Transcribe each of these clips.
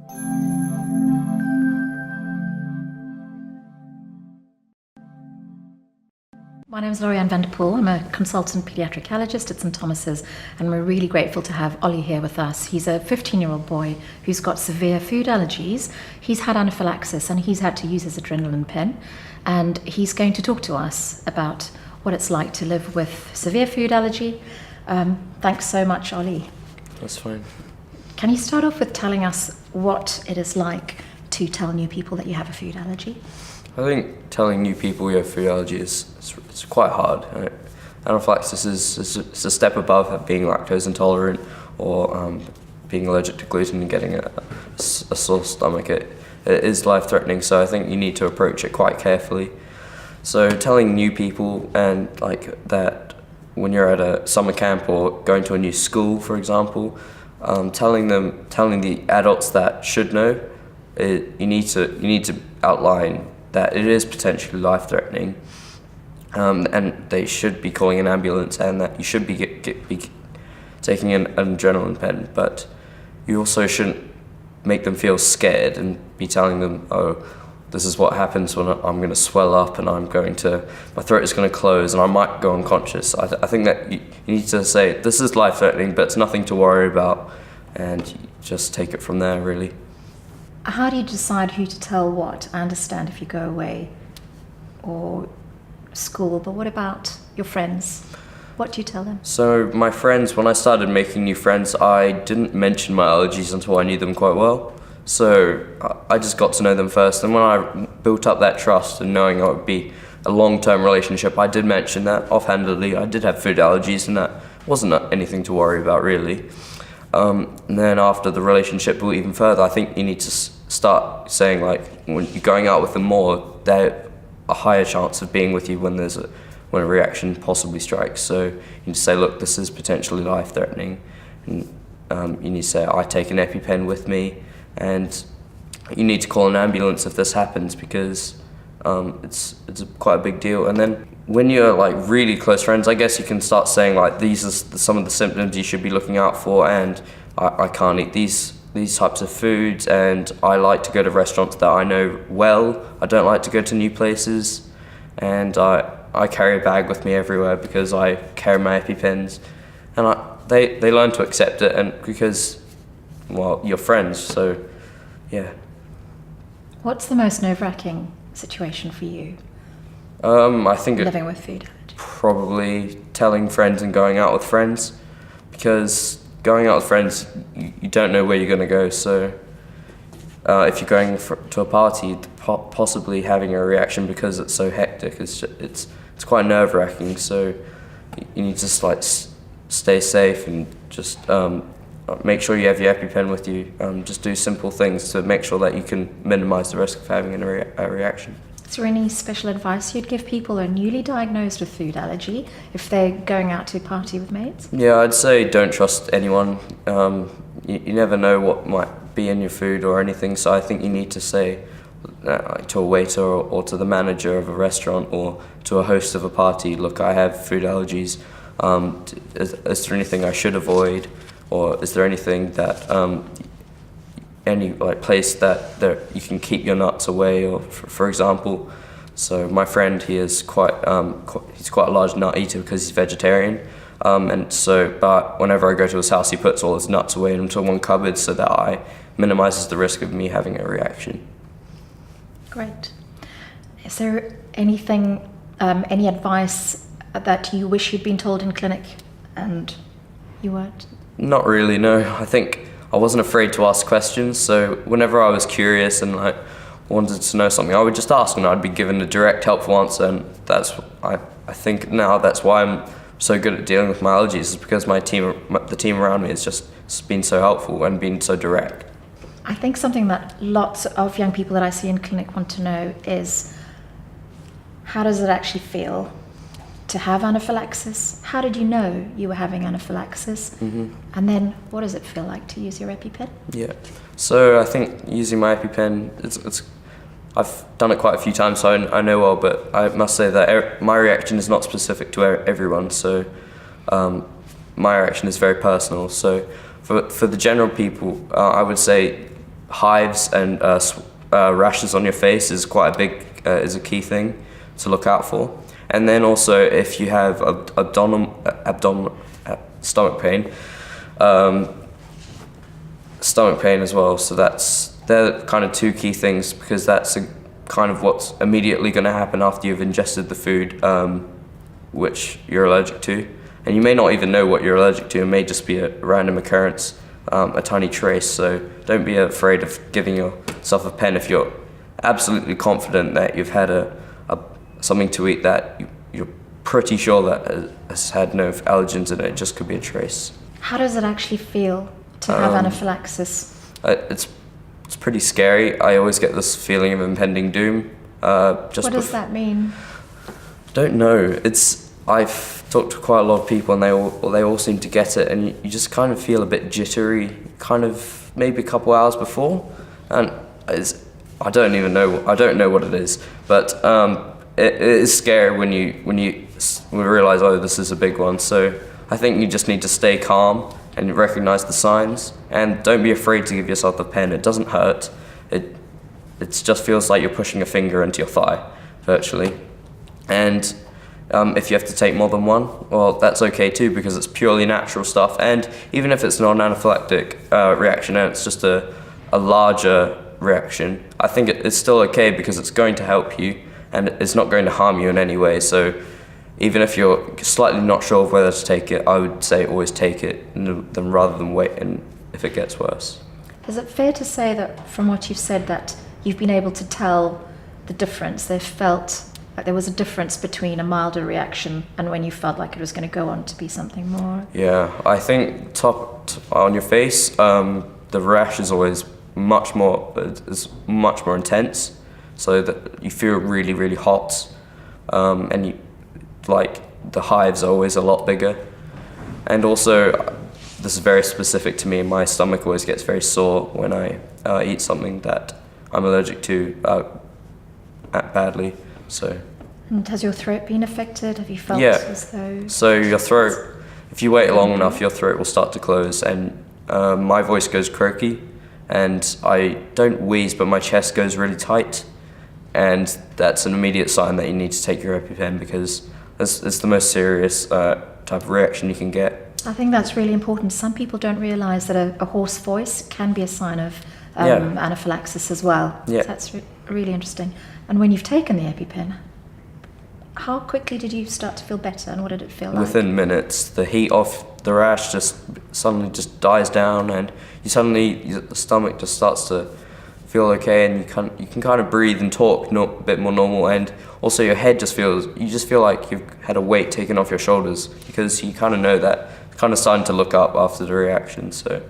My name is Laurianne Vanderpool. I'm a consultant paediatric allergist at St Thomas's, and we're really grateful to have Ollie here with us. He's a 15-year-old boy who's got severe food allergies. He's had anaphylaxis and he's had to use his adrenaline pen, and he's going to talk to us about what it's like to live with severe food allergy. Thanks so much, Ollie. That's fine. Can you start off with telling us what it is like to tell new people that you have a food allergy? I think telling new people you have food allergy is quite hard. Anaphylaxis is a step above being lactose intolerant or being allergic to gluten and getting a sore stomach. It is life-threatening, so I think you need to approach it quite carefully. So telling new people, and like that when you're at a summer camp or going to a new school, for example, telling the adults that should know, you need to outline that it is potentially life-threatening, and they should be calling an ambulance, and that you should be taking an adrenaline pen. But you also shouldn't make them feel scared and be telling them, oh, this is what happens when I'm going to swell up and my throat is going to close and I might go unconscious. I think that you need to say, this is life-threatening, but it's nothing to worry about, and you just take it from there, really. How do you decide who to tell what? I understand if you go away or school, but what about your friends? What do you tell them? So my friends, when I started making new friends, I didn't mention my allergies until I knew them quite well. So I just got to know them first, and when I built up that trust and knowing it would be a long-term relationship, I did mention that offhandedly. I did have food allergies, and that wasn't anything to worry about, really. And then after the relationship built even further, I think you need to start saying, like, when you're going out with them more, they're a higher chance of being with you when a reaction possibly strikes. So you need to say, look, this is potentially life-threatening, and you need to say, I take an EpiPen with me, and you need to call an ambulance if this happens, because it's quite a big deal. And then when you're like really close friends, I guess you can start saying, like, these are some of the symptoms you should be looking out for, and I can't eat these types of foods, and I like to go to restaurants that I know well. I don't like to go to new places, and I carry a bag with me everywhere because I carry my EpiPens, and they learn to accept it, and because, well, you're friends, so yeah. What's the most nerve-wracking situation for you? I think living with food allergy. Probably telling friends and going out with friends, because going out with friends, you don't know where you're going to go. So if you're going to a party, possibly having a reaction because it's so hectic, it's quite nerve-wracking. So you need to just like stay safe and just make sure you have your EpiPen with you. Just do simple things to make sure that you can minimize the risk of having a reaction. Is there any special advice you'd give people who are newly diagnosed with food allergy if they're going out to a party with mates? Yeah, I'd say don't trust anyone. You never know what might be in your food or anything, so I think you need to say to a waiter or to the manager of a restaurant or to a host of a party, look, I have food allergies. Is there anything I should avoid? Or is there anything that any like place that you can keep your nuts away, or for example, so my friend, he's quite a large nut eater because he's vegetarian, but whenever I go to his house, he puts all his nuts away into one cupboard so that minimizes the risk of me having a reaction. Great. Is there anything, any advice that you wish you'd been told in clinic and you weren't? Not really, no. I think I wasn't afraid to ask questions, so whenever I was curious and like wanted to know something, I would just ask and I'd be given a direct, helpful answer, and I think now that's why I'm so good at dealing with my allergies, is because the team around me has just been so helpful and been so direct. I think something that lots of young people that I see in clinic want to know is, how does it actually feel to have anaphylaxis? How did you know you were having anaphylaxis? Mm-hmm. And then what does it feel like to use your EpiPen? Yeah, so I think using my EpiPen, I've done it quite a few times, so I know well, but I must say that my reaction is not specific to everyone, so my reaction is very personal. So for the general people, I would say hives and rashes on your face is quite a big is a key thing to look out for. And then also if you have stomach pain, stomach pain as well. So they're kind of two key things, because that's kind of what's immediately going to happen after you've ingested the food which you're allergic to. And you may not even know what you're allergic to. It may just be a random occurrence, a tiny trace. So don't be afraid of giving yourself a pen if you're absolutely confident that you've had something to eat that you're pretty sure that has had no allergens in it. It just could be a trace. How does it actually feel to have anaphylaxis? It's pretty scary. I always get this feeling of impending doom. What does that mean? Don't know. I've talked to quite a lot of people, and they all seem to get it, and you just kind of feel a bit jittery, kind of maybe a couple hours before, and I don't know what it is, but it is scary when you realize, oh, this is a big one. So I think you just need to stay calm and recognize the signs, and don't be afraid to give yourself the pen. It doesn't hurt. It just feels like you're pushing a finger into your thigh, virtually. And if you have to take more than one, well, that's okay too, because it's purely natural stuff. And even if it's not an anaphylactic reaction and it's just a larger reaction, I think it's still okay, because it's going to help you and it's not going to harm you in any way. So even if you're slightly not sure of whether to take it, I would say always take it rather than wait and if it gets worse. Is it fair to say that from what you've said that you've been able to tell the difference? They've felt like there was a difference between a milder reaction and when you felt like it was going to go on to be something more? Yeah, I think top on your face, the rash is always much more intense, so that you feel really, really hot, and the hives are always a lot bigger. And also, this is very specific to me, my stomach always gets very sore when I eat something that I'm allergic to badly. So. And has your throat been affected? Have you felt as though... So your throat, if you wait long enough, your throat will start to close, and my voice goes croaky, and I don't wheeze, but my chest goes really tight, and that's an immediate sign that you need to take your EpiPen, because it's the most serious type of reaction you can get. I think that's really important. Some people don't realise that a hoarse voice can be a sign of anaphylaxis as well. Yeah. So that's really interesting. And when you've taken the EpiPen, how quickly did you start to feel better, and what did it feel like? Within minutes. The heat of the rash just suddenly just dies down, and the stomach just starts to feel okay, and you can kind of breathe and talk a bit more normal, and also your head you just feel like you've had a weight taken off your shoulders, because you kind of know that kind of starting to look up after the reaction. So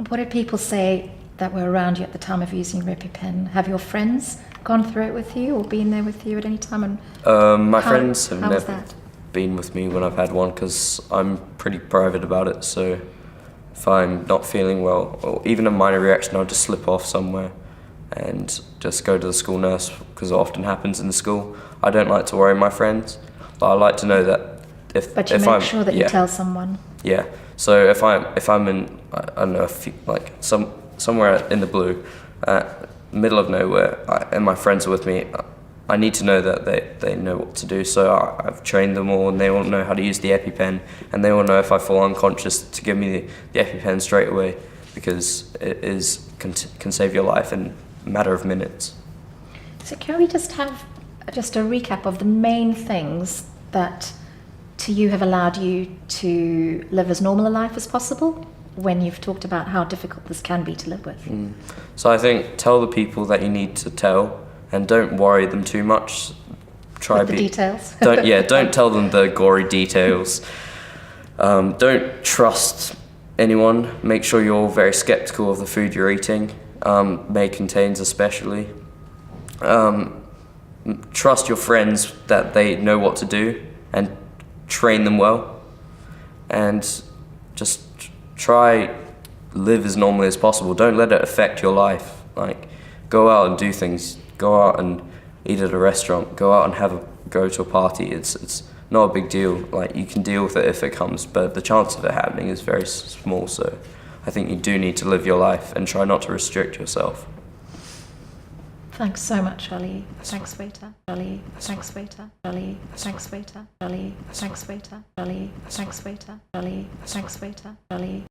what did people say that were around you at the time of using your EpiPen? Have your friends gone through it with you or been there with you at any time? And my friends have how never been with me when I've had one, because I'm pretty private about it. So if I'm not feeling well, or even a minor reaction, I'll just slip off somewhere and just go to the school nurse, because it often happens in the school. I don't like to worry my friends, but I like to know that But you make sure that you tell someone. Yeah. So if I'm in, I don't know, somewhere in the blue, middle of nowhere, and my friends are with me, I need to know that they know what to do. So I've trained them all, and they all know how to use the EpiPen, and they all know if I fall unconscious to give me the EpiPen straight away, because it can save your life in a matter of minutes. So can we just have a recap of the main things that to you have allowed you to live as normal a life as possible, when you've talked about how difficult this can be to live with? So I think tell the people that you need to tell, and don't worry them too much. With the details. Don't tell them the gory details. Don't trust anyone. Make sure you're very skeptical of the food you're eating, may contains especially. Trust your friends that they know what to do, and train them well, and just try live as normally as possible. Don't let it affect your life. Like, go out and do things. Go out and eat at a restaurant. Go out and go to a party. It's not a big deal. Like, you can deal with it if it comes, but the chance of it happening is very small. So I think you do need to live your life and try not to restrict yourself. Thanks so much, Ollie. Thanks, waiter. Ollie. Thanks, waiter. Ollie. Thanks, waiter. Ollie. Thanks, waiter. Ollie. Thanks, waiter. Ollie. Thanks, waiter. Ollie.